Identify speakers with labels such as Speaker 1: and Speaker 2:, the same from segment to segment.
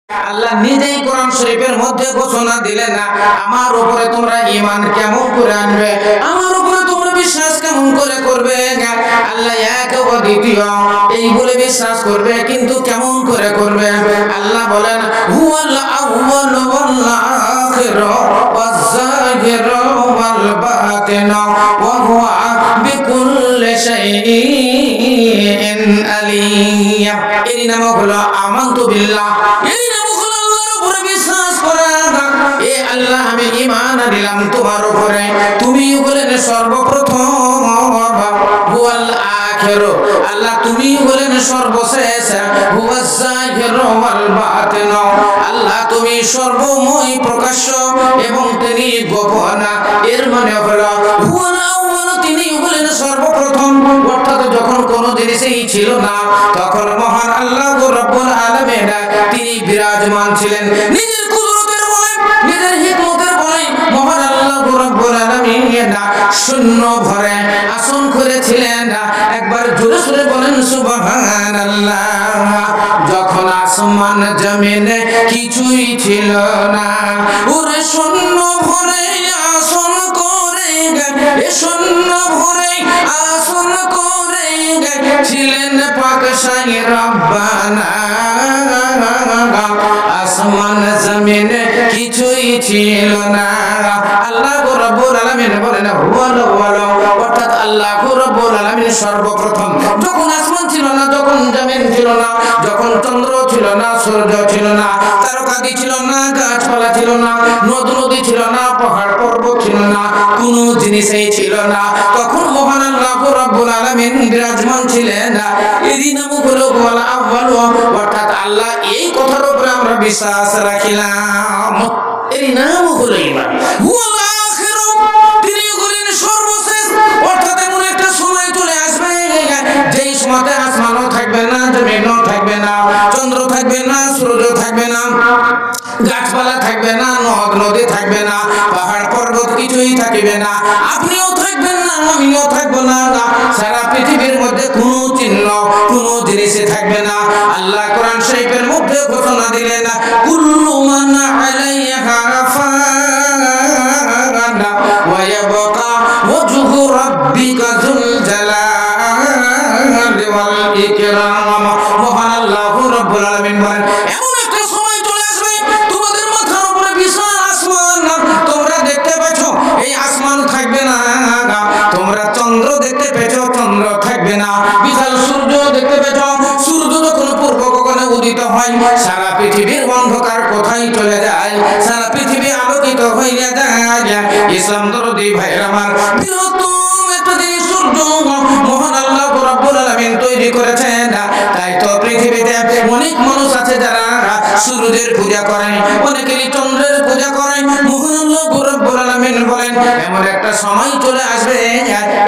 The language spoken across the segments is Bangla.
Speaker 1: আল্লাহ নিজেই কোরআন শরীফের মধ্যে ঘোষণা দিলেন, আমার উপরে তোমরা ঈমান কেমন করে আনবে, আমার উপরে তোমরা বিশ্বাস কেমন করে করবে। আল্লাহ এক ও দ্বিতীয় এই বলে বিশ্বাস করবে, কিন্তু কেমন করে করবে? আল্লাহ বলেন হুয়াল আউয়াল ওয়াল আখির ওয়াজ যাহির ওয়াল বাতিন ওয়া হুয়া বিকুল্লি শাইইন আলিম। এর নাম হলো আমানতু বিল্লাহ, এর নাম হলো আল্লাহর উপরে বিশ্বাস করা। এ আল্লাহ আমি ঈমান আনলাম তোমার উপরে, তুমি বলেন সর্বপ্রথম, হুয়াল আখির আল্লাহ তুমি বলেন সর্বশেষ, হুয়াজ যাহির ওয়াল বাতিন আল্লাহ তুমি সর্বময় প্রকাশ্য এবং তিনি গোপন। এর মানে হলো হুয়াল আউয়াল তিনি বলেন সর্বপ্রথম, অর্থাৎ যখন কোন জিনিসই ছিল না তখন মহান আল্লাহ রাব্বুল আলামিন তিনি বিরাজমান ছিলেন। নিজের কুদরতের বলে, নিজের হিকমতের বলে মহান আল্লাহ রাব্বুল আলামিন শূন্য ভরে আসন করেছিলেন। একবার জোরে জোরে বলেন সুবহানাল্লাহ। যখন আসমান জমিনে কিছুই ছিল না, ওরে শূন্য ভরে আসন করে, শূন্য ভরে আসন করে ছিলেন পাক শাহী রব্বানা। আসমান জমিনে কিছুই ছিল না, আল্লাহ রাব্বুল আলামিন বলেন হুয়াল আউয়াল, অর্থাৎ আল্লাহ রাব্বুল আলামিন সর্বপ্রথম। যখন আসমান ছিল না, যখন জমিন ছিল না, যখন চন্দ্র ছিল না, সূর্য ছিল না, তারকাদি ছিল না, গাছপালা ছিল না, নদ নদী ছিল না, পাহাড় পর্বত ছিল না, কোনো জিনিসই ছিল না, তখন মহান আল্লাহ রাব্বুল আলামিন বিরাজমান ছিলেন। এরই নাম হলো হুয়াল আউয়াল, অর্থাৎ আল্লাহ এই কথার উপরে আমরা বিশ্বাস রাখিলাম, এরই নাম হলো ঈমান। হুয়াল আখির তিনি হলেন সর্বশেষ, অর্থাৎ এমন একটা সময় চলে আসবে যেই সময়তে আসমানও থাকবে না, জমিনও থাকবে না, চন্দ্র থাকবে না, সূর্য থাকবে না, গাছপালা থাকবে না, নদ নদী থাকবে না, পাহাড় পর্বত কিছুই থাকবে না, আপনিও থাকবেন না, আমিও থাকবো না, সারা পৃথিবীর মধ্যে কোনো চিহ্ন কোনো জিনিসই থাকবে না। আল্লাহ কোরআন শরীফের মধ্যে ঘোষণা দিলেন কুল্লু মান আলাইহা ফান ওয়া ইয়াবকা ওয়াজহু রাব্বিকা যুল জালালি ওয়াল ইকরাম। মহান আল্লাহ রাব্বুল আলামিন বলেন এমন একটা সময় চলে আসবে তোমাদের মাথার উপরে বিশাল আসমান তোমরা দেখতে পাচ্ছ, এই আসমান থাকবে না। তোমরা চন্দ্র দেখতে পেয়েছ, চন্দ্র থাকবে না। বিশাল সূর্য দেখতে পেয়েছ, সূর্য যখন পূর্ব গগনে উদিত হয় সারা পৃথিবীর অন্ধকার কোথায় চলে যায়, সারা পৃথিবী আলোকিত হয়ে যায়। ইসলাম দরদি ভাইয়ের আমার, বৃহত্তম একটা জিনিস সূর্য মহান আল্লাহ রাব্বুল আলামিন তৈরি করেছেন। তাই তো পৃথিবীতে অনেক মানুষ আছে যারা সূর্যের পূজা করে, অনেকেরই চন্দ্রের পূজা করে। মহান আল্লাহ রাব্বুল আলামিন বলেন এমন একটা সময় চলে আসবে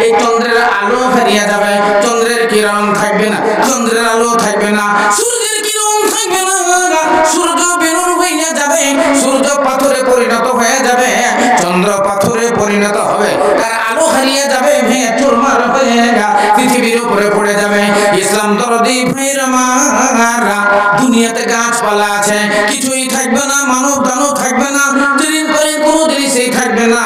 Speaker 1: এই চন্দ্রের আলো হারিয়ে যাবে, চন্দ্রের কিরণ থাকবে না, চন্দ্রের আলো থাকবে না, সূর্যের কিরণ থাকবে না, সূর্য বেনূর হয়ে যাবে, সূর্য পাথরে পরিণত হয়ে যাবে, চন্দ্র পাথরে পরিণত হবে, তার আলো হারিয়ে যাবে, ভেঙে চুরমার হয়ে পৃথিবীর উপরে পড়ে যাবে। ইসলাম দরদি ভাইরা মারা, দুনিয়াতে গাছপালা আছে কিছুই থাকবে না, মানব দানব থাকবে না, দিন পরে কোনো জিনিসই থাকবে না,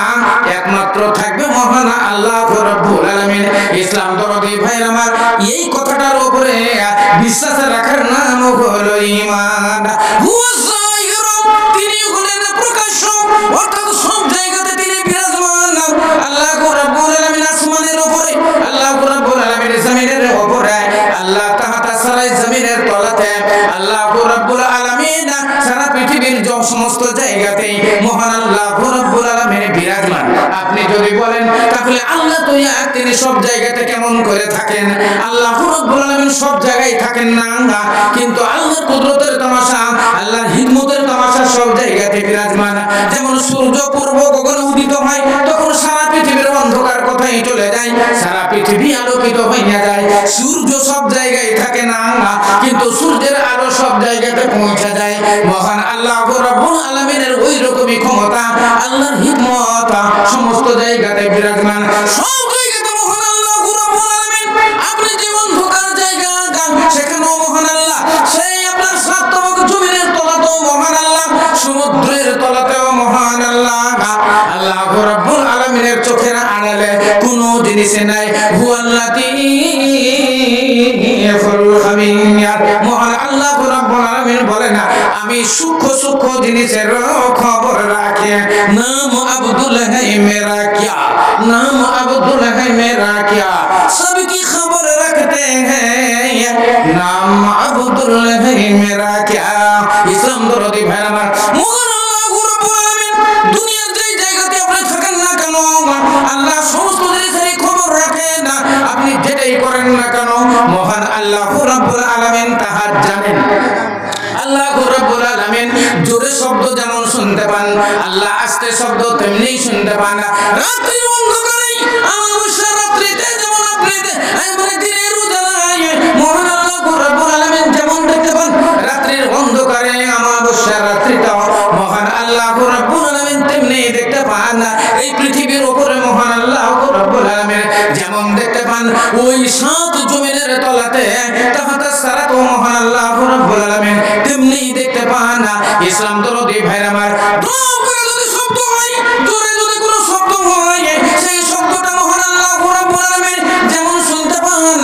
Speaker 1: একমাত্র থাকবে মহান আল্লাহ রাব্বুল আলামিন। ইসলাম দরদি ভাইরা আমার, এই কথাটার উপরে বিশ্বাস রাখার নাম হলো ঈমান। হুয়াজ যাহির তিনি হলেন প্রকাশ্য, অর্থাৎ সব জায়গাতে তিনি বিরাজমান। আল্লাহ রাব্বুল আলামিন আসমানের উপরে, আল্লাহ রাব্বুল আলামিন জমিনের উপরে, আল্লাহ তাহাতা সারাই জমিনের তলাতে, আল্লাহ রাব্বুল আলামিন সারা পৃথিবীর সমস্ত জায়গাতেই মহান আল্লাহ রাব্বুল আলামিন বিরাজমান। আপনি যদি বলেন তাহলে আল্লাহ তো তিনি সব জায়গাতে কেমন করে থাকেন? আল্লাহ রাব্বুল আলামিন সব জায়গায় থাকেন না, কিন্তু আল্লাহর কুদরতের তামাশা, আল্লাহর হিকমতের তামাশা সব জায়গাতে বিরাজমান। যেমন সূর্য পূর্ব গগনে উদিত হয় তখন সারা পৃথিবীর অন্ধকার কোথায় চলে যায়, সারা পৃথিবী আলোকিত হয়ে যায়। সূর্য সব জায়গায় থাকে না, কিন্তু সূর্যের আলো সব জায়গাতে পৌঁছে যায়। মহান আল্লাহ রাব্বুল আলামিনের ওই রকমই ক্ষমতা, আল্লাহর হিকমত সমস্ত জায়গাতে বিরাজমান। সব জায়গাতে মহান আল্লাহ রাব্বুল আলামিন, আপনি যে অন্ধকার জায়গা সেখানেও মহান আল্লাহ, সেই আপনার সাততম জমিনের তলাতেও আমি সূক্ষ্ম সূক্ষ্ম জিনিসের খবর রাখে। নাম আব্দুল है मेरा क्या, नाम अब्दुल है मेरा क्या, सबकी खबर रखते हैं, नाम अब्दुल है मेरा क्या। ইসলাম দরদি ভাইরা আমার, মহান আল্লাহ রাব্বুল আলামিন দুনিয়ার যে জায়গাতে আপনি থাকেন না কেন, আল্লাহ সমস্ত জিনিসের খবর রাখেন। আপনি যেটাই করেন না কেন, মহান আল্লাহ রাব্বুল আলামিন তাহা জানেন। আল্লাহ রাব্বুল আলামিন জোরে শব্দ যেমন শুনতে পান, আল্লাহ আস্তে শব্দ তেমনি শুনতে পান। রাত্রির অন্ধকারে অমাবস্যা রাত্রিতে যেমন আপনি মানে দিনের উজালায় মহান আল্লাহ রাব্বুল আলামিন যেমন দেখতে পান, রাত্রির অন্ধকারে অমাবস্যা রাত্রিতে মহান আল্লাহ রাব্বুল আলামিন তেমনি দেখতে পান। এই পৃথিবীর উপরে মহান আল্লাহ রাব্বুল আলামিন যেমন দেখতে পান, ওই সাত জমিনের তলাতে তাহাতা সারাত মহান আল্লাহ রাব্বুল আলামিন তেমনি দেখতে পান। ইসলাম দরদি ভাইরা আমার, যদি শব্দ হয়, জোরে যদি কোনো শব্দ হয়, সেই শব্দটা মহান আল্লাহ রাব্বুল আলামিন যেমন শুনতে পান।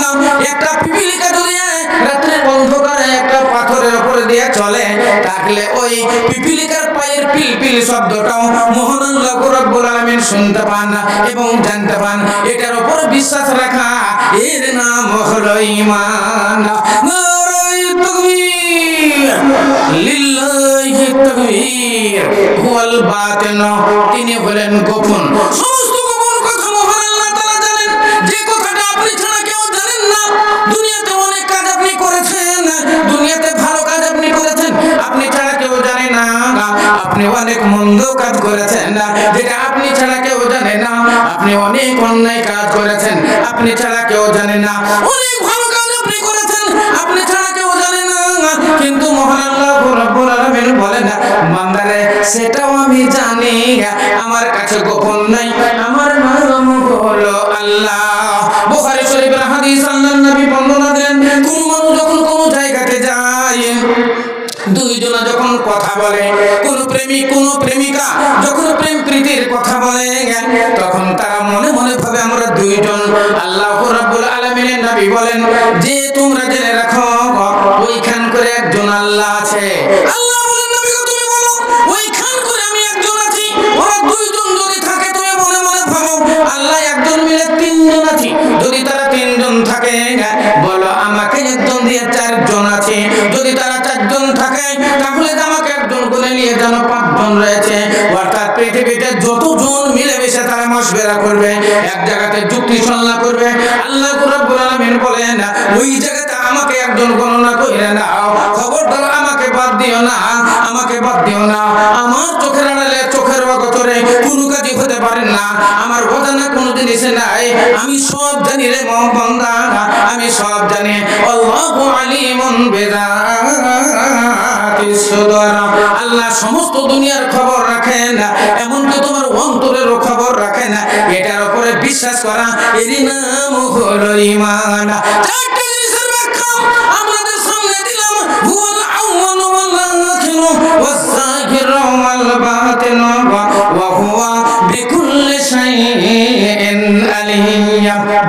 Speaker 1: একটা পিপিলিকা যদি রাত্রির অন্ধকারে একটা পাথরের উপরে দিয়ে চলে, তাহলে ওই পিপিলিকার পায়ের পিলপিল শব্দটাও মহান আল্লাহ রাব্বুল আলামিন শুনতে পান এবং জানতে পান। এটার উপর বিশ্বাস রাখা, এর নাম হলো ঈমান। নারায়ে তাকবীর, লিল্লাহি তাকবীর, হুয়াল বাতিন, তিনি হলেন গোপন। সমস্ত গোপন কথা মহান আল্লাহ তাআলা জানেন, যে কথাটা আপনি ছাড়া কেউ জানেন না। দুনিয়াতে অনেক কাজ আপনি করেছেন, দুনিয়াতে ভালো কাজ আপনি করেছেন, আপনি ছাড়া কেউ জানে না। আপনি অনেক মন্দ কাজ করেছেন, যেটা আপনি ছাড়া কেউ জানে না। আপনি অনেক অন্যায় কাজ করেছেন, আপনি ছাড়া কেউ জানে না। অনেক ভালো কাজ আপনি করেছেন, আপনি ছাড়া কেউ জানে না। কিন্তু মহান আল্লাহ রাব্বুল আলামিন বলেন, বান্দারে সেটাও আমি জানি, আমার কাছে গোপন নাই, আমার নাম হলো আল্লাহ। বুখারী শরীফের হাদিস, আল্লাহর নবী বর্ণনা দেন, কোন মানুষ যখন কোন জায়গাতে যায়, দুইজনা যখন কথা বলে, কোন প্রেমিক কোন প্রেমিকা যখন প্রেম প্রীতির কথা বলে, তখন তারা মনে মনে ভাবে আমরা দুইজন। আল্লাহ রাব্বুল আলামিনের নবী বলেন যে তোমরা জেনে রাখো, ওইখান করে একজন আল্লাহ আছে। আল্লাহ বলেন, নবী গো তুমি বলো, ওইখান করে আমি একজন আছি। ওরা দুইজন যদি থাকে, তুমি মনে মনে ভাবো আল্লাহ একজন মিলে তিনজন আছি। যদি তারা তিনজন থাকে, বলো আমাকে একজন দিয়ে চারজন আছে। যদি তারা চারজন থাকে, তাহলে আমাকে একজন করে নিয়ে যেন পাঁচজন রয়েছে। অর্থাৎ পৃথিবীতে যতজন মিলেমিশে তারা মশওয়ারা করবে, এক জায়গাতে যুক্তি সল্লা করবে, আল্লাহ রাব্বুল আলামিন বলেন ওই জায়গাতে আমাকে একজন গণনা করে নাও। খবরদার আমাকে বাদ দিও না, আমাকে বাদ দিও না। আমার চোখের আড়ালে, চোখের অগোচরে কোনো কাজই হতে পারে না। আমার অজানা কোনো জিনিস নাই, আমি সব জানি রে বান্দা, আমি সব জানি। আল্লাহু আলিমুন বিযাতিস সুদূর, আল্লাহ সমস্ত দুনিয়ার খবর রাখেন, এমনকি তোমার অন্তরেরও খবর রাখেন। এটার উপরে বিশ্বাস করা, এরই নাম হলো ঈমান। চারটি জিনিসের ব্যাখ্যা আমাদের সামনে দিলাম, হুয়াল আউয়ালু ওয়াল আখিরু ওয়াজ যাহিরু ওয়াল বাতিনু ওয়া হুয়া বিকুল্লি শাইইন আলিম।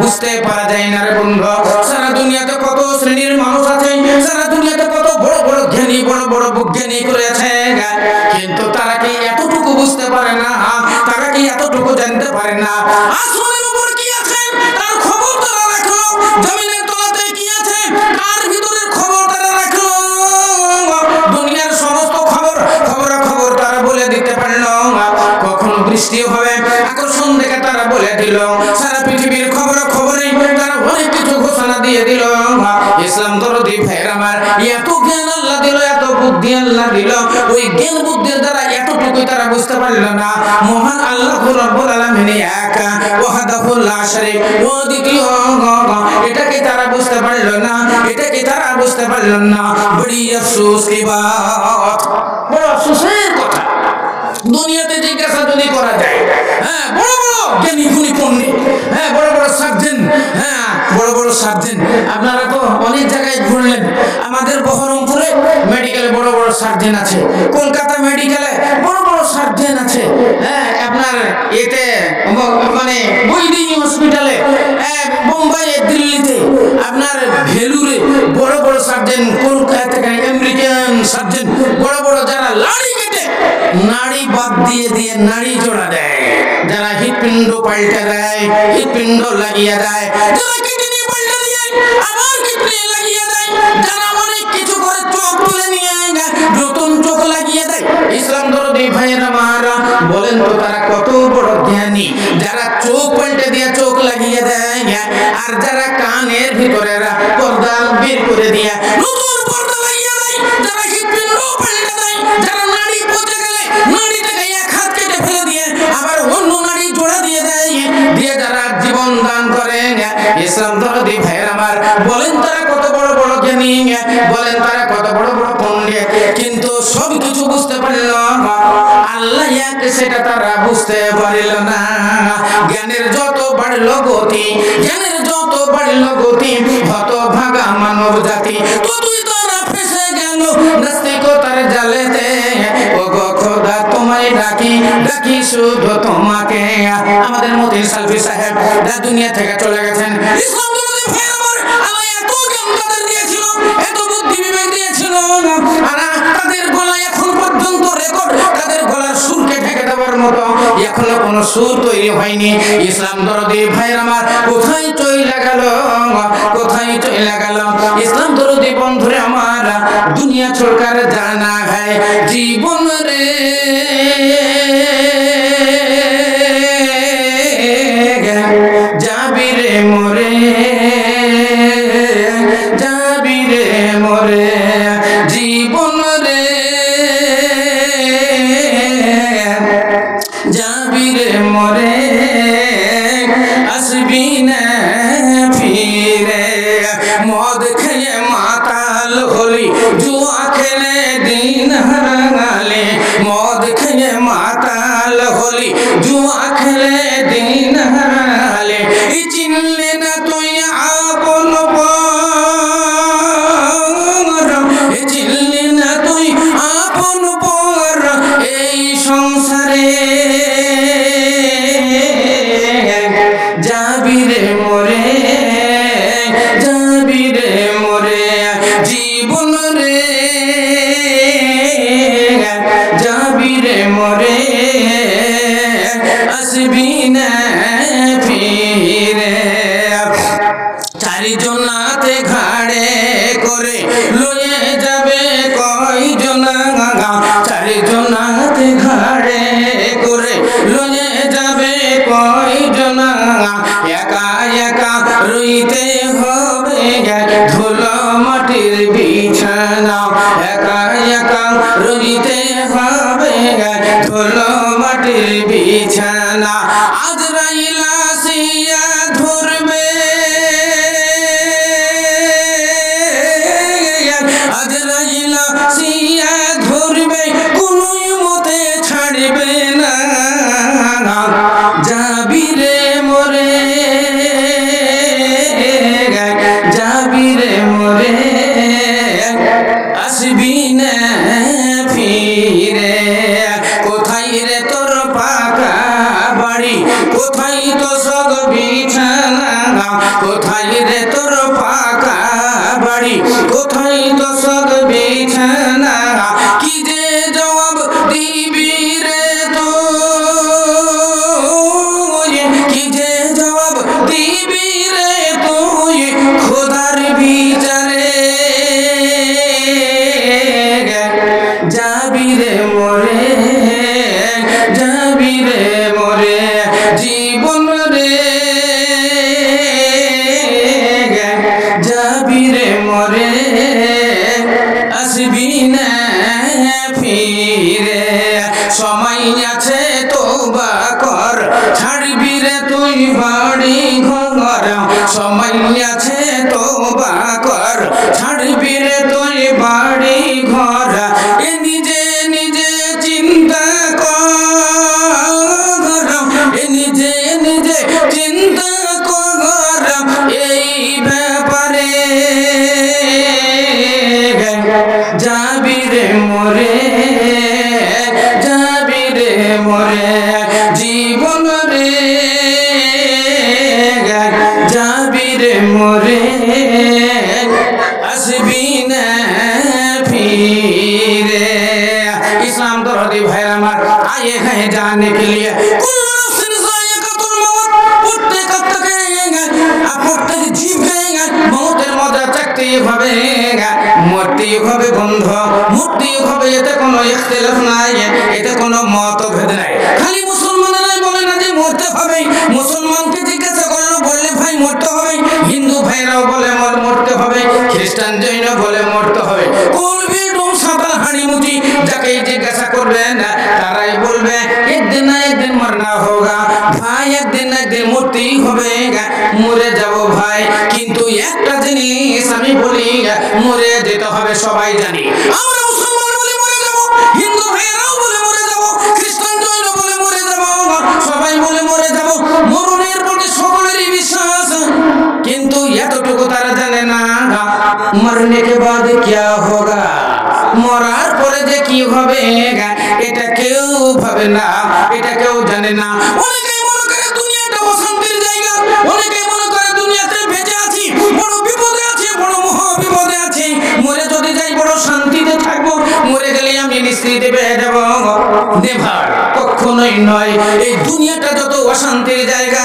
Speaker 1: বুঝতে পারা যায় না রে বন্ধু, সারা দুনিয়াতে কত শ্রেণীর মানুষ আছে, সারা দুনিয়াতে কত বড় বড় জ্ঞানী, বড় বড় বিজ্ঞানী করেছে, কিন্তু তারা কি এতটুকু বুঝতে পারে না? তারা কি এতটুকু জানতে পারে না আসমানের উপর কি আছে তার খবর তারা রাখলো, জমিনের তলাতে কি আছে তার ভিতরের খবর তারা রাখলো, দুনিয়ার সমস্ত খবর তারা বলে দিতে পারলো। কখন বৃষ্টি হবে আকর্ষণ দেখে তারা বলে দিল, সারা পৃথিবীর খবরে তারা অনেক কিছু ঘোষণা দিয়ে দিল। ইসলাম দরদি ভাইয়ের আমার, এত জ্ঞান আল্লাহ দিল, এত বুদ্ধি আল্লাহ দিল, ওই জ্ঞান বুদ্ধির দ্বারা এতটুকু তারা বুঝতে পারল না মহান আল্লাহ রাব্বুল আলামিন এক, ওয়াহদাহু লা শারীক, ও দ্বিতীয়। এটাকে তারা বুঝতে পারল না, এটাকে তারা বুঝতে পারল না। বড়ি আফসোস কি বাত, বড় আফসোসের কথা। দুনিয়াতে জিজ্ঞাসা যদি করা যায়, হ্যাঁ বড় বড় জ্ঞানী গুণী পণ্ডিত, হ্যাঁ বড় বড় সার্জেন, হ্যাঁ বড় বড় সার্জেন, আপনারা তো অনেক জায়গায় ঘুরলেন। আমাদের বহরমপুরে মেডিকেলে বড় বড় সার্জেন আছে, কলকাতা মেডিকেলে বড় বড় সার্জেন আছে, হ্যাঁ আপনার এতে মানে বৈদিক হসপিটালে, বোম্বাইয়ে, দিল্লিতে, আপনার ভেলুরে বড় বড় সার্জেন, কলকাতা থেকে আমেরিকান সার্জেন বড় বড় যারা লাড়ি কেটে নাড়ি বাদ দিয়ে দিয়ে নাড়ি জোড়া দেয়, যারা হৃৎপিণ্ড পাল্টে দেয়, হৃৎপিণ্ড লাগিয়ে দেয়, যারা কিডনি পাল্টে দিয়ে আবার কিডনি লাগিয়ে দেয়, যারা অনেক কিছু করে চোখ তুলে নিয়ে নতুন চোখ লাগিয়ে দেয়। ইসলাম দরদি ভাইয়েরা মারা বলেন তো তারা কত বড় জ্ঞানী, যারা চোখ পাল্টে দিয়ে চোখ লাগিয়ে দেয়, আর যারা কানের ভিতরে পর্দা বের করে দিয়ে নতুন পর্দা লাগিয়ে দেয়, যারা হৃৎপিণ্ড পাল্টে দেয়, যারা নাড়ি পচে গেলে নাড়ি থেকে এক হাত কেটে ফেলে দিয়ে আবার অন্য নাড়ি জোড়া দিয়ে দেয়, দিয়ে যারা জীবন দান করে। ইসলাম দরদি ভাইয়েরা আমার বলেন তারা কত বড় বড় জ্ঞানী, বলেন তারা কত বড় বড় পণ্ডিত, কিন্তু সব কিছু বুঝতে পারল আল্লাহ এক, সেটা তারা বুঝতে পারল না। জ্ঞানের যত বাড়লো গতি, জ্ঞানের যত বাড়লো গতি, হতভাগা মানব জাতি ততই তারা ফেসে গেল নাস্তিকতার জালেতে। ও গো খোদা তোমায় ডাকি, ডাকি শুধু তোমাকে। আমাদের মতিন সালফি সাহেব দুনিয়া থেকে চলে গেছেন। ইসলাম দরদি ভাইয়েরা আমার আল্লাহ এত জ্ঞান তাদের দিয়েছিল, এত বুদ্ধি বিবেক দিয়েছিল, আর তাদের গলায় এখন পর্যন্ত রেকর্ড, তাদের গলার সুরকে ঢেকে দেওয়ার মতো এখনো কোনো সুর তৈরি হয়নি। ইসলাম দরদি ভাইয়েরা আমার কোথায় চলে গেল, কোথায় চলে গেল? ইসলাম দরদি বন্ধুরে আমার দুনিয়া ছোড়কার জানা হয় জীবন রে, যাবি রে মোরে, যাবি রে মোরে জীবন রে, যাবি রে মোরে আসবি না ফিরে। মদ খেয়ে মাতাল হলি, জুয়া খেলে দিন হারালে, মদ খেয়ে মাতাল হলি, জুয়া খেলে দিন হারালে, চিনলে না তুই আপন পর, চিনলে না তুই আপন পর এই সংসারে, যাবি রে মোরে, যাবি রে মোরে জীবন রে, যাবি রে মোরে আসবি না ফিরে। চারিজনাতে ঘাড়ে করে লয়ে যাবে কয়জনা, চারিজনাতে ঘাড়ে করে লয়ে যাবে কয়জনা, একা একা রইতে হবে ধুলো মাটির বিছানা, একা একা রইতে হবে ধুলো মাটির বিছানা। আজরাইল আসিয়া ধরবে, আজরাইল আসিয়া ধরবে, কোনোই মতে ছাড়বে না, যাবি রে মোরে, যাবি রে মোরে আসবি না ফিরে। কোথায় রে তোর পাকা বাড়ি, কোথায় তো সগ বিছানা, কোথায় রে তোর পাকা বাড়ি, কোথায় তো সগ বিছানা, কি যে জবাব দিবি রে তুই, কি যে জবাব দিবি রে তুই খোদার বিচারে, যাবি রে মোরে, যাবি রে মোরে জীবন রে, যাবি রে মোরে আসবি না ফিরে। সময় আছে তওবা কর, ছাড়বি রে তুই বাড়ি ঘর, সময় আছে তওবা কর, ছাড়বি রে তুই বাড়ি ঘর, এ নিজে নিজে চিন্তা কর, এ নিজে নিজে চিন্তা কর এই ব্যাপারে, যাবি রে মোরে, যাবি রে মোরে জীবন রে, যাবি রে মোরে আসবি না ফিরে। जाने के लिए कुल्लु नफ्सिन जायकातुल मौत, प्रत्येक আত্মাকে প্রত্যেক জীবকে মৌতের মজা চাকতেই হবে, মরতেই হবে বন্ধু, মরতেই হবে। এতে কোনো ইখতিলাফ নাই, এতে কোনো মতভেদ নাই। খালি মুসলমানরাই বলে না যে মরতে হবে, মুসলমানকে জিজ্ঞাসা করলো বললে ভাই মরতে হবে, হিন্দু ভাইরাও বলে মরতে হবে, খ্রিস্টান জৈন বলে মরতে হবে। কুলবি ডুম সাতাল হাড়িমুটি যাকে জিজ্ঞাসা করবেন তারাই বলবে একদিন না একদিন মরনা হোগা ভাই, একদিন না একদিন মরতেই হবে, মরে যাব ভাই। কিন্তু একটা জিনিস আমি বলি, মরে যেতে হবে সবাই জানি। আমরা মুসলমান বলে মরে যাব, হিন্দু ভাইরাও বলে মরে যাব, খ্রিস্টান জৈন বলে মরে যাব, সবাই বলে মরে যাব। মরণের প্রতি সকলেরই বিশ্বাস, কিন্তু এতটুকু তারা জানে না মরনে কে বাদ क्या होगा, মরার পরে যে কি হবে এটা কেউ ভাবে না, এটা কেউ জানে না। অনেকেই মনে করে দুনিয়াটা অশান্তির জায়গা, অনেকেই মনে করে দুনিয়াতে বেঁচে আছি বড় বিপদে আছি, বড় মহা বিপদে আছি, মরে যদি যাই বড় শান্তিতে থাকবো, মরে গেলে আমি নিশ্চিন্তে পেয়ে যাব। নেভার, কখনোই নয়। এই দুনিয়াটা যত অশান্তির জায়গা,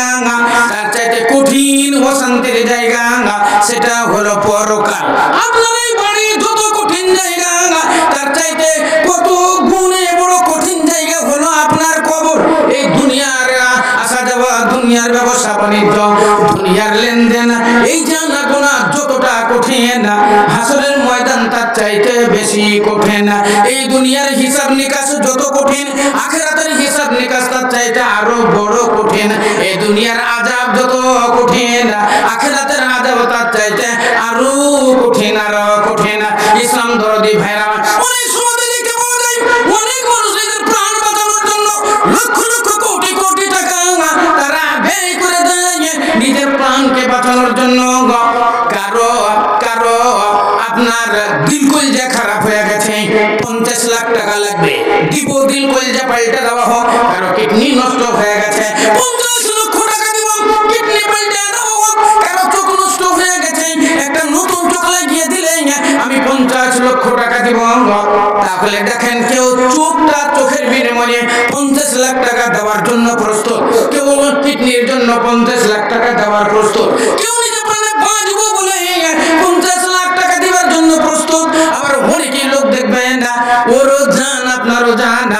Speaker 1: তার চাইতে কঠিন অশান্তির জায়গা সেটা হলো পরকাল। আপনার এই বাড়ি যত কঠিন জায়গা, তার চাইতে কত গুণে বড় কঠিন জায়গা হলো আপনার কবর। এই দুনিয়ার আসা যাওয়া, দুনিয়ার ব্যবসা বাণিজ্য, দুনিয়ার লেনদেন, এই জানা গোনা যতটা কঠিন, হাসরের ময়দান তার চাইতে বেশি কঠিন। এই দুনিয়ার হিসাব নিকাশ যত কঠিন, আখিরাতের হিসাব নিকাশ তার চাইতে আরো বড় কঠিন। এই দুনিয়ার আযাব যত কঠিন, আখিরাতের আযাব তার চাইতে আরো কঠিন, আরো কঠিন। ইসলাম দরদি ভাইরা, অনেক সময় দেখতে পাওয়া যায় অনেক মানুষ নিজের প্রাণ বাঁচানোর জন্য লক্ষ লক্ষ কোটি কোটি টাকা তারা ব্যয় করে দেয় নিজের প্রাণকে বাঁচানোর জন্য। কারো কারো আপনার দিল কলজা খারাপ হয়ে গেছে, 50 লাখ টাকা লাগবে, দিব দিল কলজা পাল্টে দেওয়া হোক। কারো কিডনি নষ্ট হয়ে গেছে, 50 লক্ষ টাকা দিব কিডনি পাল্টে দেওয়া হোক। কারো চোখ নষ্ট হয়ে গেছে, একটা নতুন চোখ লাগিয়ে দিলে আমি 50 লক্ষ টাকা দিব। তাহলে দেখেন কেউ চোখের বিনিময়ে 50 লাখ টাকা দেওয়ার জন্য প্রস্তুত, কেউ কিডনির জন্য 50 লাখ টাকা দেওয়ার প্রস্তুত, কেউ নিজে প্রাণে বাঁচবো বলে 50 লাখ টাকা দেওয়ার জন্য প্রস্তুত। আবার অনেকেই লোক দেখবেন না, ওরও জান আপনারও জান,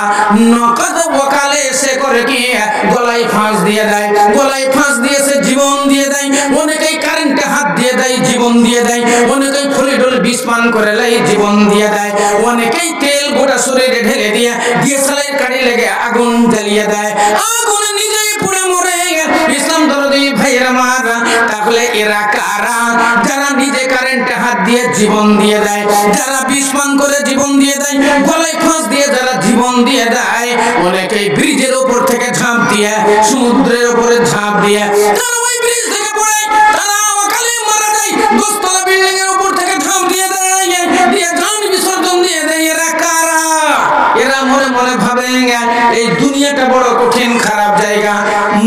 Speaker 1: নকদ ওকালে সে করে কি গলায় ফাঁস দিয়ে দেয়, গলায় ফাঁস দিয়ে সে জীবন দিয়ে দেয়। অনেকেই কারেন্টে হাত দিয়ে দেয়, জীবন দিয়ে দেয়। অনেকেই ফলিডোল বিষ পান করে লাই, জীবন দিয়ে দেয়। অনেকেই তেল গোটা শরীরে ঢেলে দিয়ে ডিএসএলআর কাড়ি লেগে আগুন জ্বালিয়ে দেয়, আগুনে নিজেই পুড়ে মরে। ইসলাম দরদি ভাইয়েরা আমার, তাহলে এরা কারা? যারা নিজে কারেন্টে হাত দিয়ে জীবন দিয়ে দেয়, যারা বিষ পান করে জীবন দিয়ে দেয়, গলায় ফাঁস দিয়ে যারা জীবন দিয়ে দেয়। অনেকেই ব্রিজের উপর থেকে ঝাঁপ দিয়ে, সমুদ্রের উপরে ঝাঁপ দিয়ে তারা ওই ব্রিজ থেকে পড়ে তারা অকালে মারা যায়। 10 তলা বিল্ডিং এর উপর থেকে ঝাঁপ দিয়ে দেয়, দিয়ে জান বিসর্জন দিয়ে দেয়। এরা কারা? এরা মনে মনে ভাবে এই দুনিয়াটা বড় কঠিন খারাপ জায়গা,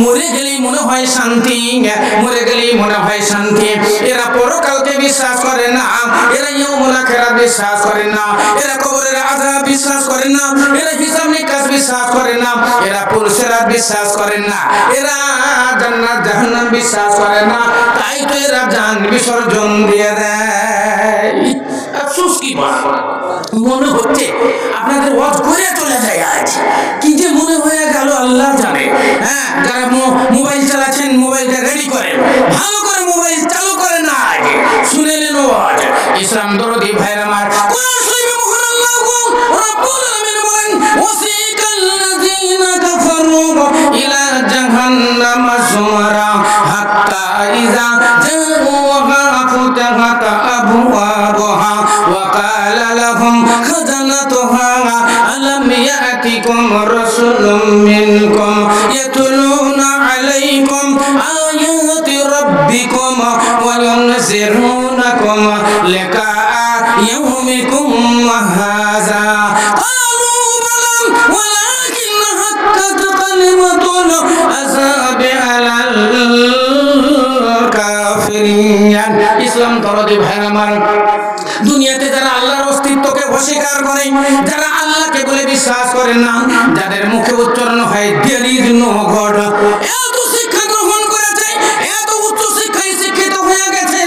Speaker 1: মরে গেলেই মনে হয় শান্তি, মরে গেলেই মনে হয় শান্তি। এরা পরকালকে বিশ্বাস করে না, এরা ইয়াউমুল আখিরাত বিশ্বাস করে না, এরা কবরের আযাব বিশ্বাস করে না, এরা হিসাব নিকাশ বিশ্বাস করে না, এরা পুরসিরাত বিশ্বাস করে না, এরা জান্নাত জাহান্নাম বিশ্বাস করে না। তাই তো এরা জান বিসর্জন দিয়ে দেয়। আফসোস কি মনে হচ্ছে আপনাদের ওয়াজ করে চলে যায় আজ, কি যে মনে হয়ে গেল আল্লাহ জানে। হ্যাঁ, যারা মোবাইল চালাচ্ছেন মোবাইলটা রেডি করেন, ভালো করে মোবাইল চালু করেন না, আগে শুনে নেন ওয়াজ। ইসলাম দরদি ভাইরা আমার, কোরআন শরীফে মহান আল্লাহ রাব্বুল আলামিন বলেন, ওয়াসিকাল্লাযীনা কাফারু ইলা জাহান্নাম যুমারা হাত্তা ইযা জাউহা ফুতিহাত আবওয়াবুহা ওয়া ক্বালা লাহুম খাজানাতুহা আলাম ইয়াতিকুম রাসূলুম মিনকুম ইয়াতলুনা আলাইকুম আয়াতি রাব্বিকুম ওয়া ইউনজিরুনাকুম লিকাআ ইয়াউমিকুম হাযা ক্বালু বালাম ওয়ালাকিন হাক্কাত কালিমাতুল আযাবি আলাল কাফিরিন। ইসলাম দরদি ভাইরা আমার, দুনিয়াতে যারা আল্লাহর অস্তিত্বকে অস্বীকার করে, যারা আল্লাহকে বলে বিশ্বাস করেন না, যাদের মুখে উচ্চারণ হয় দেয়ার ইজ নো গড, এত শিক্ষা গ্রহণ করেছে, এত উচ্চ শিক্ষায় শিক্ষিত হয়ে গেছে,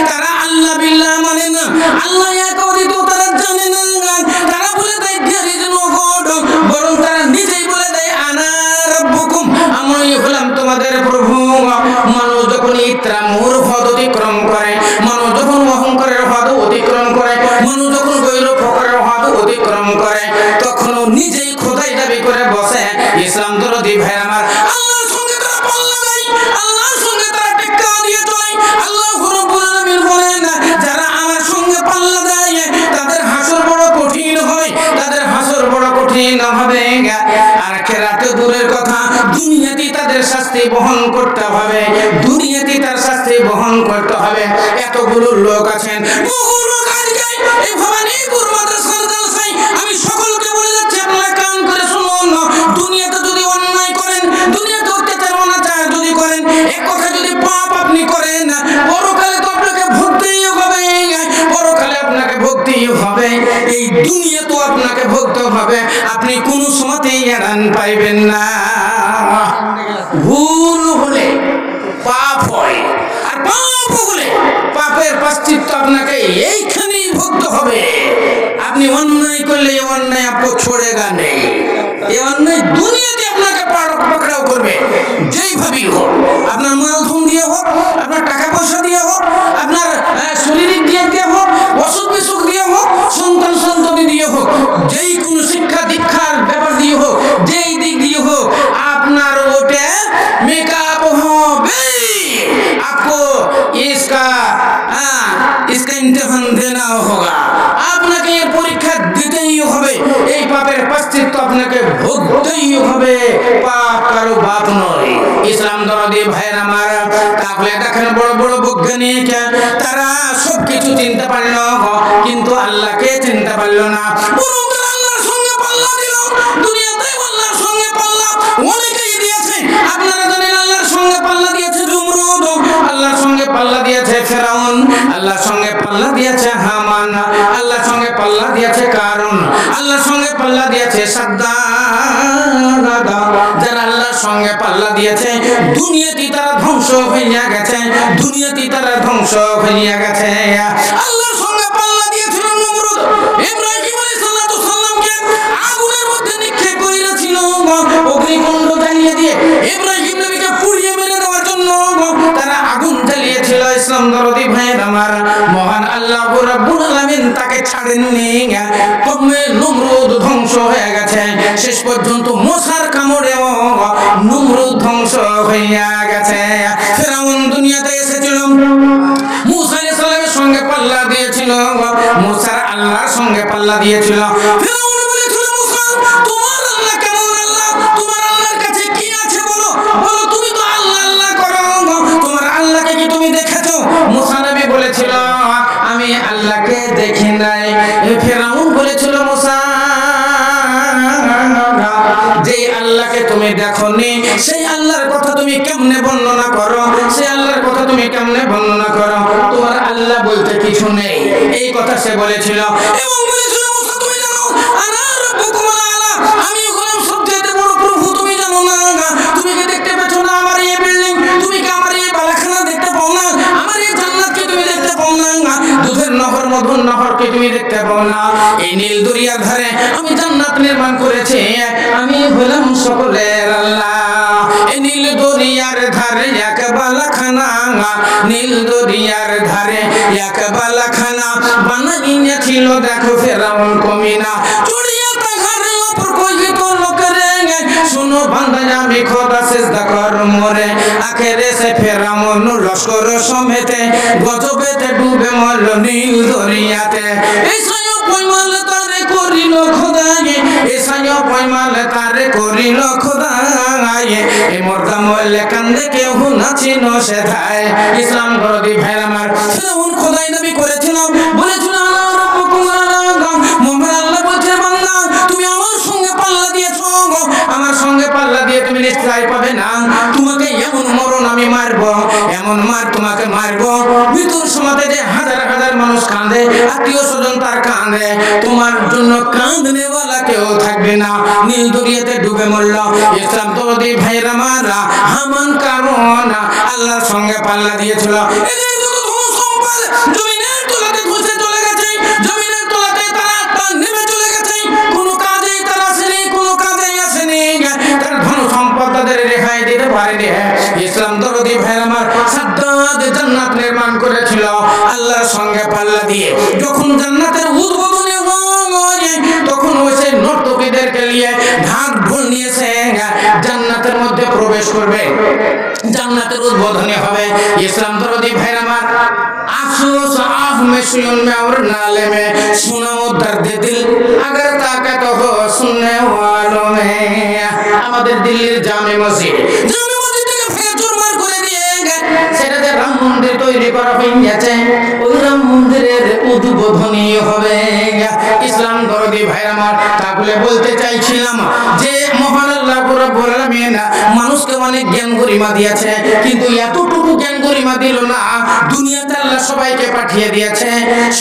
Speaker 1: তারা আল্লাহ বিল্লাহ মানে না, আল্লাহ এক অদ্বিত তারা জানে না। তারা বলে দেয় দেয়ার ইজ নো গড, বরং তারা নিজেই বলে দেয় আনা রাব্বুকুম, আমি হলাম তোমাদের প্রভু। মানুষ যখন ইত্রামুর হদ অতিক্রম করে, মানুষ যখন অহংকারের হদ অতিক্রম করে, মানুষ যখন গৈর ফকরের হদ অতিক্রম করে, তখন নিজেই খোদাই দাবি করে বসে। ইসলাম দরদি ভাই আমার, আল্লাহর সঙ্গে তারা পাল্লা দেয়, আল্লাহর সঙ্গে তারা টেক্কা দিয়ে চলে। আল্লাহ রাব্বুল আলামিন বলেন, যারা আমার সঙ্গে পাল্লা দেয় তাদের হাসর বড় কঠিন হয়, তাদের হাসর বড় কঠিন হবে। আর আখিরাতে দূরের কথা, দুনিয়াতে তাদের শাস্তি বহন করতে হবে, দুনিয়াতে তার শাস্তি বহন করতে হবে। এতগুলো লোক আছেন, বহু লোক আজকে এই ভবানীপুর মাদ্রাসার জালসায়, আমি সকলকে বলে যাচ্ছি আপনারা কান করে শুনুন, দুনিয়াতে যদি অন্যায় করেন, দুনিয়াতে অত্যাচার অনাচার যদি করেন, এক কথা যদি পাপ আপনি করেন, পরকালে তো আপনাকে ভুগতেই হবে, পরকালে আপনাকে ভুগতেই হবে, এই দুনিয়া তো আপনাকে ভুগতে হবে, আপনি কোনো সময়তেই এড়ান পাইবেন না। ভুল হলে পাপ হয়, আর পাপ হলে পাপের প্রায়শ্চিত্ত আপনাকে এইখানেই ভুগতে হবে। আপনি অন্যায় করলে এই অন্যায় আপনি ছোড়েগা নেই, এই অন্যায় দুনিয়াতে আপনাকে পাকড়াও করবে, যেইভাবেই হোক, আপনার মালধন দিয়ে হোক, আপনার টাকা পয়সা দিয়ে হোক, আপনার শরীরিক দিয়ে হোক, অসুখ বিসুখ দিয়ে হোক, সন্তান সন্ততি দিয়ে হোক, যেই কোনো শিক্ষা দীক্ষার ব্যাপার দিয়ে হোক, যেই দিক দিয়ে হোক, আপনার ওটা मेकअप হবে, आपको इसका इम्तिहान देना होगा, আপনাকে এর পরীক্ষা দিতেই হবে, এই পাপের প্রায়শ্চিত্ত আপনাকে ভুগতেই হবে, পাপ কারো বাপ নয়। ইসলাম দরদি ভাইয়ের আমার, তাহলে দেখেন বড় বড় বৈজ্ঞানিক তারা সবকিছু চিনতে পারল, কিন্তু আল্লাহকে চিনতে পারল না, বরং তারা আল্লাহর সঙ্গে পাল্লা দিল। দুনিয়াতে আল্লাহর সঙ্গে পাল্লা অনেকেই দিয়েছে, আপনারা জানেন আল্লাহর সঙ্গে পাল্লা দিয়েছে নমরুদ, আল্লাহর সঙ্গে পাল্লা দিয়েছে ফেরাউন, আল্লাহর সঙ্গে পাল্লা দিয়েছে হামান, আল্লাহর সঙ্গে পাল্লা দিয়েছে কারুন, আল্লাহর সঙ্গে পাল্লা দিয়েছে সাদ্দাদ। যারা আল্লাহর সঙ্গে পাল্লা দিয়েছে, দুনিয়াতে তারা ধ্বংস হইয়া গেছে, দুনিয়াতে তারা ধ্বংস হইয়া গেছে। আল্লাহর সঙ্গে পাল্লা দিয়েছিল নমরুদ, ইব্রাহিম আলাইহিস সালামকে আগুনের মধ্যে নিক্ষেপ করেছিল, অগ্নিকুণ্ড জ্বালিয়ে দিয়ে ইব্রাহিম নবীকে পুড়িয়ে মেরে দেওয়ার জন্য তারা আগুন জ্বালিয়েছিল। ইসলাম দরদি ভাইয়ের আমার, মহান আল্লাহ রাব্বুল আলামিন তাকে ছাড়েননি, কমে নমরুদ ধ্বংস হয়ে গেছে, শেষ পর্যন্ত মশার কামড়েও নমরুদ ধ্বংস হইয়া গেছে। ফেরাউন দুনিয়াতে এসেছিল, মুসা আলাইহিস সালামের সঙ্গে পাল্লা দিয়েছিল, মুসা আল্লাহর সঙ্গে পাল্লা দিয়েছিল। ফেরাউন বলেছিল, মুসা তোমার আল্লাহ কেমন আল্লাহ, তোমার আল্লাহর কাছে কি আছে বলো, বলো তুমি তো আল্লাহ আল্লাহ করো, তোমার আল্লাহকে কি তুমি দেখেছো? মুসা নবী বলেছিল আমি আল্লাহকে দেখি নাই। ফেরাউন বলেছিল, মুসা যেই আল্লাহকে তুমি দেখোনি, সেই আল্লাহর কথা তুমি কেমনে বর্ণনা করো, সেই আল্লাহর কথা তুমি কেমনে বর্ণনা করো, তোমার আল্লাহ বলতে কিছু নেই, এই কথা সে বলেছিল। এবং বলেছিল, মুসা তুমি জানো আনা রাব্বুকুম আলা, আমি হলাম সবচেয়ে বড় প্রভু, তুমি জানো না? তুমি কি দেখতে পেছো না আমার এই বিল্ডিং, তুমি কি আমার এই বালাখানা দেখতে পাও না, আমার এই জান্নাতকে তুমি দেখতে পাও না, দুধের নহর মধুর নহরকে তুমি দেখতে পাও না, এই নীল দরিয়ার ধারে আমি জান্নাত নির্মাণ করেছি, আমি হলাম সকলের আল্লাহ। এই নীল দরিয়ার ধারে এক বালাখানা, নীল দরিয়ার ধারে এক বালাখানা বানাইয়াছিল দেখো ফেরাউন কমিনা, চড়িয়া তাহারে উপর কইতো লোকেরে, শুনো বান্দা আমি খোদা সিজদা কর মোরে, আখেরে সে ফেরাউন লস্কর সমেতে গজবেতে ডুবে মরল নীল দরিয়াতে। এই সায়ো পয়মাল তারে করিল খোদায়ে, এই সায়ো পয়মাল তারে করিল খোদায়ে, এই মর্দা মরলে কান্দে কেউ নাচিন সেথায়। ইসলাম দরদি ভাইরা আমার, ফেরাউন খোদাই দাবি করেছিল, বলেছিল আল্লাহ রাব্বুকুম আলা, মোহাম্মদ আল্লাহ বলছে বান্দা তুমি আমার সঙ্গে পাল্লা দিয়েছো, আমার সঙ্গে পাল্লা দিয়ে তুমি নিশ্চয় পাবে না, তোমাকে এমন মরণ আমি মারবো, এমন মার তোমাকে মারবো, মৃত্যুর সমাজে যে হাজার হাজার মানুষ কাঁদে, আত্মীয় স্বজন তার কাঁদে, তোমার জন্য কাঁদনেওয়ালা কেউ থাকে থাকবে না, নীল দরিয়াতে ডুবে মরল। ইসলাম দরদি ভাইরা মারা হামান কারণ আল্লাহর সঙ্গে পাল্লা দিয়েছিল। এদের যত ধন সম্পদ জমিনের তলাতে ধসে চলে গেছে, জমিনের তলাতে তারা নেমে চলে গেছে, কোনো কাজে তারা আসেনি, কোনো কাজে আসেনি, তার ধন সম্পদ তাদের রেহাই দিতে পারেনি। ইসলাম দরদি ভাইরা আমার সাদ্দাত জান্নাত নির্মাণ করেছিল আল্লাহর সঙ্গে পাল্লা দিয়ে। যখন জান্নাতের উদ্বোধনী হয় তখন ওই সেই নর্তকীদেরকে নিয়ে ঢাক ঢোল নিয়েছে, জান্নাতের মধ্যে প্রবেশ করবে, জান্নাতের উদ্বোধনী হবে। ইসলাম দরদি ভাইরা আমার আফসোস আহ में सुन में और नाले में सुनाओ दर्द दिल अगर ताकत हो सुनने वालों में। আমাদের দিল্লির জামে মসজিদ থেকে ভেঙে চুরমার করে দিয়ে সেটাতে রাম মন্দির তৈরি করা হয়েছে, ওই রাম মন্দিরের উদ্বোধনী হবে। ইসলাম দরদি ভাইরা আমার তাহলে বলতে চাইছিলাম যে মহান আল্লাহ রাব্বুল আলামিন মানুষকে অনেক জ্ঞান গরিমা দিয়েছে, কিন্তু এতটুকু জ্ঞান গরিমা দিল না। দুনিয়াতে আল্লাহ সবাইকে পাঠিয়ে দিয়েছে,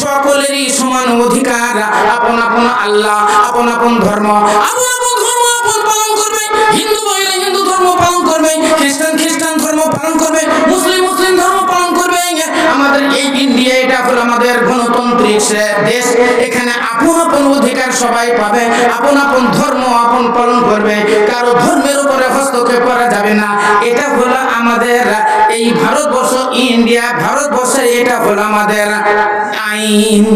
Speaker 1: সকলেরই সমান অধিকার, আপন আপন আল্লাহ, আপন আপন ধর্ম, আপন আপন ধর্ম আপন পালন করবে। হিন্দু ভাইরা হিন্দু ধর্ম পালন করবে, খ্রিস্টান খ্রিস্টান ধর্ম পালন করবে, মুসলিম মুসলিম ধর্ম পালন করবে। আমাদের এই ইন্ডিয়া এটা হলো আমাদের গণতান্ত্রিক দেশ, এখানে আপন আপন অধিকার সবাই পাবে, আপন আপন ধর্ম আপন পালন করবে, কারো ধর্মের উপরে হস্তক্ষেপ করা যাবে না। এটা হলো আমাদের এই ভারতবর্ষ, ইন্ডিয়া ভারতবর্ষে এটা হলো আমাদের আইন।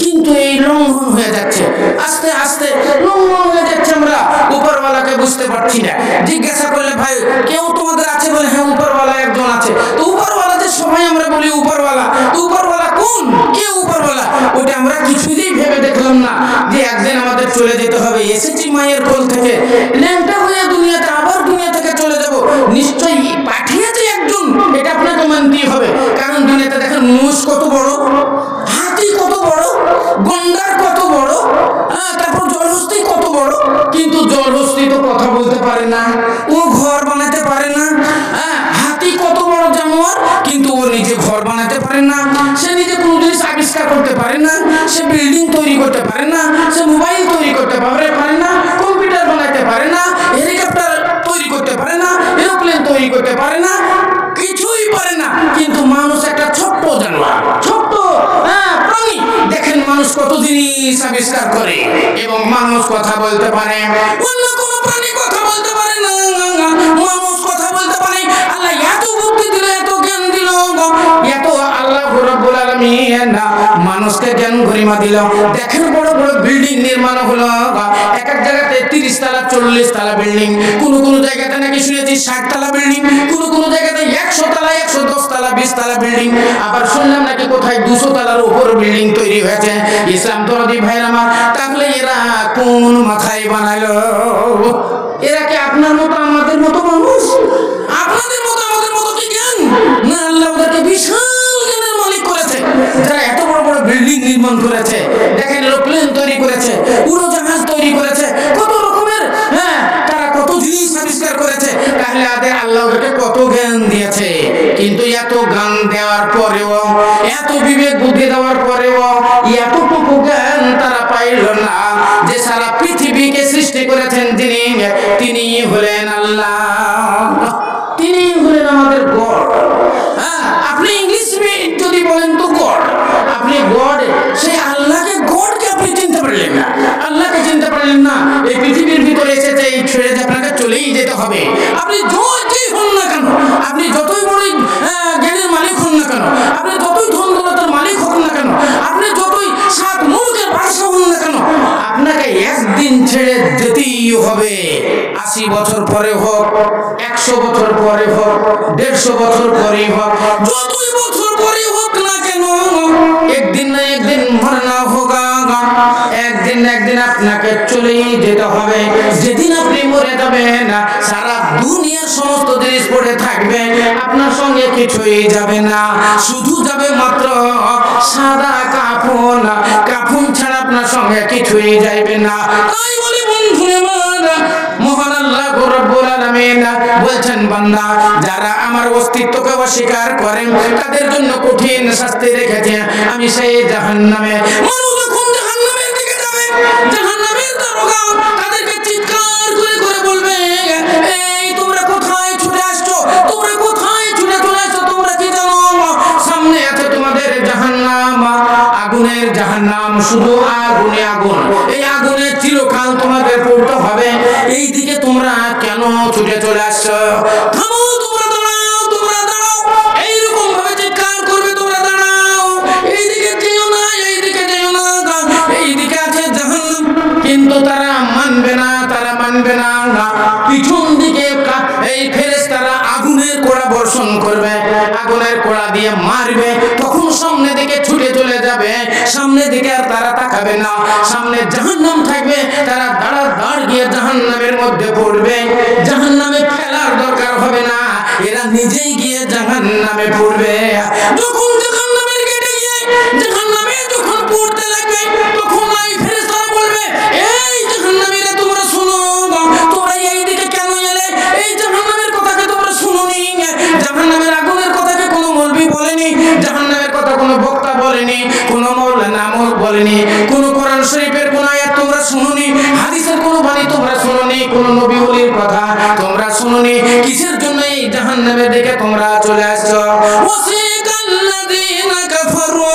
Speaker 1: কিন্তু এই লঙ্ঘন হয়ে যাচ্ছে, আস্তে আস্তে লঙ্ঘন হয়ে যাচ্ছে। আমরা উপরওয়ালাকে বুঝতে পারছি না। জিজ্ঞাসা করলে ভাই কেউ তোমাদের আছে বলে, হ্যাঁ উপরওয়ালা একজন আছে। তো উপরওয়ালা যে সবাই আমরা বলি উপরওয়ালা, তো উপরওয়ালা কোন, কে উপরওয়ালা? ওটা আমরা কিছুতেই ভেবে দেখলাম না যে একদিন আমাদের চলে যেতে হবে। এসেছি মায়ের কোল থেকে, ল্যাংটা হয়ে দুনিয়াতে, আবার দুনিয়া থেকে চলে যাব। নিশ্চয়ই পাঠিয়েছে একজন, এটা আপনাকে মানতেই হবে। কারণ দুনিয়াতে দেখেন মোষ কত বড়, হাতি কত বড়, গন্ডার কত বড়, তারপর জলহস্তি কত বড়, কিন্তু জলহস্তি তো কথা বলতে পারে না, ও ঘর বানাতে পারে না। হাতি কত বড় জানোয়ার, কিন্তু ও নিজে ঘর বানাতে পারে না, সে নিজে কোনো জিনিস আবিষ্কার করতে পারে না, সে বিল্ডিং তৈরি করতে পারে না, সে মোবাইল তৈরি করতে পারে না, কম্পিউটার বানাতে পারে না, হেলিকপ্টার তৈরি করতে পারে না, এরোপ্লেন তৈরি করতে পারে না, কিছুই পারে না। কিন্তু মানুষ একটা ছোট্ট জানোয়ার, ছোট্ট প্রাণী। দেখেন মানুষ কত জিনিস আবিষ্কার করে এবং মানুষ কথা বলতে পারে, অন্য কোনো প্রাণী কথা বলতে পারে না, মানুষ কথা বলতে পারে। আল্লাহ এত বুদ্ধি দিল, এত জ্ঞান দিল, এত আল্লাহ রাব্বুল আলামিন মানুষকে জ্ঞান গরিমা দিল। দেখেন বড় বড় বিল্ডিং নির্মাণ হলো, এক এক জায়গাতে 30 তলা 40 তলা বিল্ডিং, কোন কোন জায়গাতে নাকি শুনেছি 60 তলা বিল্ডিং, কোন কোন জায়গাতে 100 তলা 110 তলা 20 তলা বিল্ডিং, আবার শুনলাম নাকি কোথায় 200 তলার উপর বিল্ডিং তৈরি হয়েছে। ইসলাম দরদি ভাইরা আমার, তাহলে এরা কোন মাথায় বানালো? এরা কি আপনার মতো আমাদের মতো মানুষ? আপনাদের মতো আমাদের মতো কি জ্ঞান? না, আল্লাহ ওদেরকে বিশাল জ্ঞানের মালিক করেছে, যারা এত বড় বড় বিল্ডিং নির্মাণ করেছে। দেখেন এরোপ্লেন তৈরি করেছে, উড়োজাহাজ তৈরি করেছে, কত রকমের তারা কত জিনিস আবিষ্কার করেছে। তাহলে আল্লাহ ওদেরকে কত জ্ঞান দিয়েছে, কিন্তু এত জ্ঞান দেওয়ার পরেও, এত বিবেক বুদ্ধি দেওয়ার পরেও এতটুকু জ্ঞান তারা পাইল না যে সারা পৃথিবীকে সৃষ্টি করেছেন যিনি, তিনি হলেন আল্লাহ, তিনি হলেন আমাদের গড। আপনি ইংলিশ যদি বলেন তো গড, আপনি গড, সেই আল্লাহকে, গডকে আপনি চিনতে পারলেন না, আল্লাহকে চিনতে পারলেন না। এই পৃথিবীর ভিতরে এসেছে, এই ছেড়ে আপনাকে চলেই যেতে হবে। আপনি যতই হন না কেন, আপনি যতই বড় জ্ঞানের মালিক হন না কেন, আপনি যতই ধন দৌলতের মালিক হন না কেন, আপনি যতই 7 মুলুকের বাদশা হন না কেন, আপনাকে একদিন ছেড়ে যেতেই হবে। 80 বছর পরে হোক, 100 বছর পরে হোক, 150 বছর পরে হোক, যতই বছর পরে হোক না কেন, একদিন না একদিন মরনা হোগা। একদিন না একদিন আপনাকে চলেই যেতে হবে। যেদিন আপনি মরে যাবেন, সারা দুনিয়ার সমস্ত জিনিস পড়ে থাকবে, আপনার সঙ্গে কিছুই যাবে না, শুধু যাবে মাত্র সাদা কাফন। কাফন ছাড়া আপনার সঙ্গে কিছুই যাইবে না। তাই বলি বন্ধু আমার, মহান আল্লাহ রাব্বুল আলামিন বলছেন, বান্দা যারা আমার অস্তিত্বকে অস্বীকার করেন তাদের জন্য কঠিন শাস্তি রেখেছে আমি সেই জাহান্নামে। মানুষ যখন জাহান্নামের দিকে যাবে, জাহান্নামের দারোগা তাদেরকে শুধু আগুনে আগুন, এই আগুনে চিরকাল তোমাদের পড়তে হবে। এই দিকে তোমরা কেন ছুটে চলে আসছো? থামো, তোমরা দাঁড়াও, তোমরা দাঁড়াও, এইরকম ভাবে চিৎকার করবে, তোমরা দাঁড়াও, এইদিকে যেও না, এইদিকে যেও না, এইদিকে আছে জাহান্নাম। কিন্তু তারা মানবে না, তারা মানবে না। পিছন দিকে এই ফেরেশতারা আগুনের কোড়া বর্ষণ করবে, আগুনের কোড়া দিয়ে মারবে। তখন সামনে দিকে ছুটে চলে যাবে, সামনে দিকে আর তারা তাকাবে না। সামনে জাহান্নাম থাকবে, তারা দাঁড় গিয়ে জাহান্নামের মধ্যে পড়বে। জাহান্নামে ফেলার দরকার হবে না, এরা নিজেই গিয়ে জাহান্নামে পড়বে। যখন জাহান্নামের গেটে গিয়ে জাহান্নামে যখন পড়তে লাগবে, তখন এই ফেরেশতারা বলবে, এই জাহান্নামীরা তোমরা শুনো, তোমরা এই দিকে কেন এলে? এই জাহান্নামের কথাকে তোমরা শুনোনি? জাহান্নামের আগুনের কথাকে কোনো মৌলবি বলেনি, জাহান্নামের কথা কোনো বক্তা বলেনি, কোনো মাওলানা বলেনি, কোনো কোরআন শরীফের কোন আয়াত তোমরা শুনোনি, হাদিসের কোনো বাণী তোমরা শুনোনি, কোনো নবী ওলির কথা তোমরা শুনোনি। কিসের জন্য এই জাহান্নামের দিকে তোমরা চলে আসছো? ওয়াসিকাল্লাযীনা কাফারু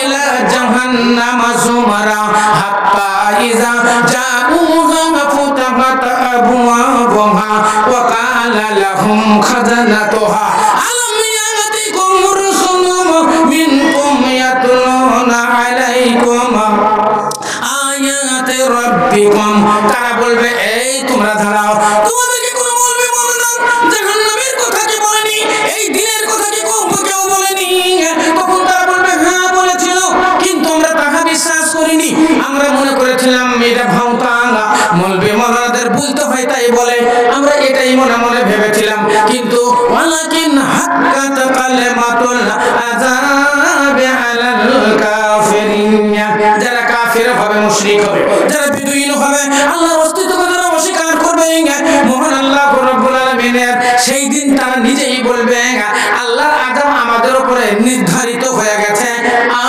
Speaker 1: ইলা জাহান্নামা যুমারা হাত্তা ইযা জাউহা ফাতাহাত আবওয়াবুহা ওয়া ক্বালা লাহুম খাজানাতুহা আলাম ইয়াতিকুম রাসূলুম মিনকুম ইয়াতলুনা আলাইকুম আয়াতি রাব্বিকুম। তারা বলবে, এই তোমরা দাঁড়াও, তোমাদেরকে কোনো বলবে বলে না, জাহান্নামের কথা কি বলেনি, এই দিনের কথা কি কেউ বলেনি? তখন তারা বলবে, হ্যাঁ বলেছিল, কিন্তু আমরা তাহা বিশ্বাস করিনি, আমরা মনে করেছিলাম এটা ভাওতাঙ্গা, মৌলবি মাওলানাদের বলতে হয় তাই বলে, আমরা এটাই মনে মনে ভেবেছিলাম। কিন্তু ওয়ালাকিন হাক্কাত কালিমাতুল আযাবি আলাল কাফিরিন, যারা কাফির হবে, মুশরিক হবে, যারা বিদুইন হবে, আল্লাহর অস্তিত্বকে যারা অস্বীকার করবে, মহান আল্লাহ রাব্বুল আলামিনের সেই দিন তারা নিজেই বলবে, আল্লাহর আযাব আমাদের উপরে নির্ধারিত হয়ে গেছে,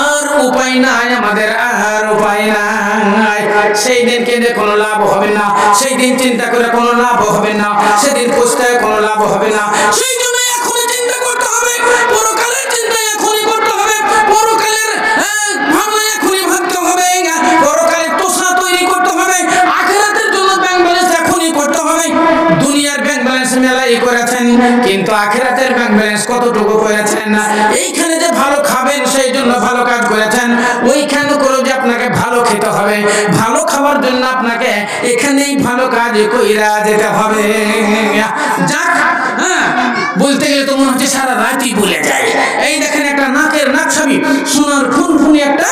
Speaker 1: আর উপায় নাই, আমাদের আর উপায় নাই। সেই দিন কেঁদে কোনো লাভ হবে না, সেই দিন চিন্তা করে কোনো লাভ হবে না, সেদিন খুঁজতে কোনো লাভ হবে না। সেই জন্য এখনই চিন্তা করতে হবে, পরকালের চিন্তা এখনই করতে হবে, পরকালের ভাবনা এখনই ভাবতে হবে, পরকালের তোষা তৈরি করতে হবে, আখিরাতের জন্য ব্যাংক ব্যালেন্স এখনই করতে হবে। দুনিয়ার ব্যাংক ব্যালেন্স মেলাই করেছেন, কিন্তু আখিরাতের ব্যাংক ব্যালেন্স কতটুকু করেছেন? এইখানে যে ভালো খাবেন সেই জন্য ভালো কাজ করেছেন, ওইখানে করে যে আপনাকে ভালো খেতে হবে, ভালো খাবার জন্য আপনাকে এখানেই ভালো কাজ কইরা যেতে হবে। যাক, হ্যাঁ, বলতে গেলে তো মনে হচ্ছে সারা রাতই বলে যায়। এই দেখেন একটা নাকের নাকছাবি, সোনার ফুনফুনি একটা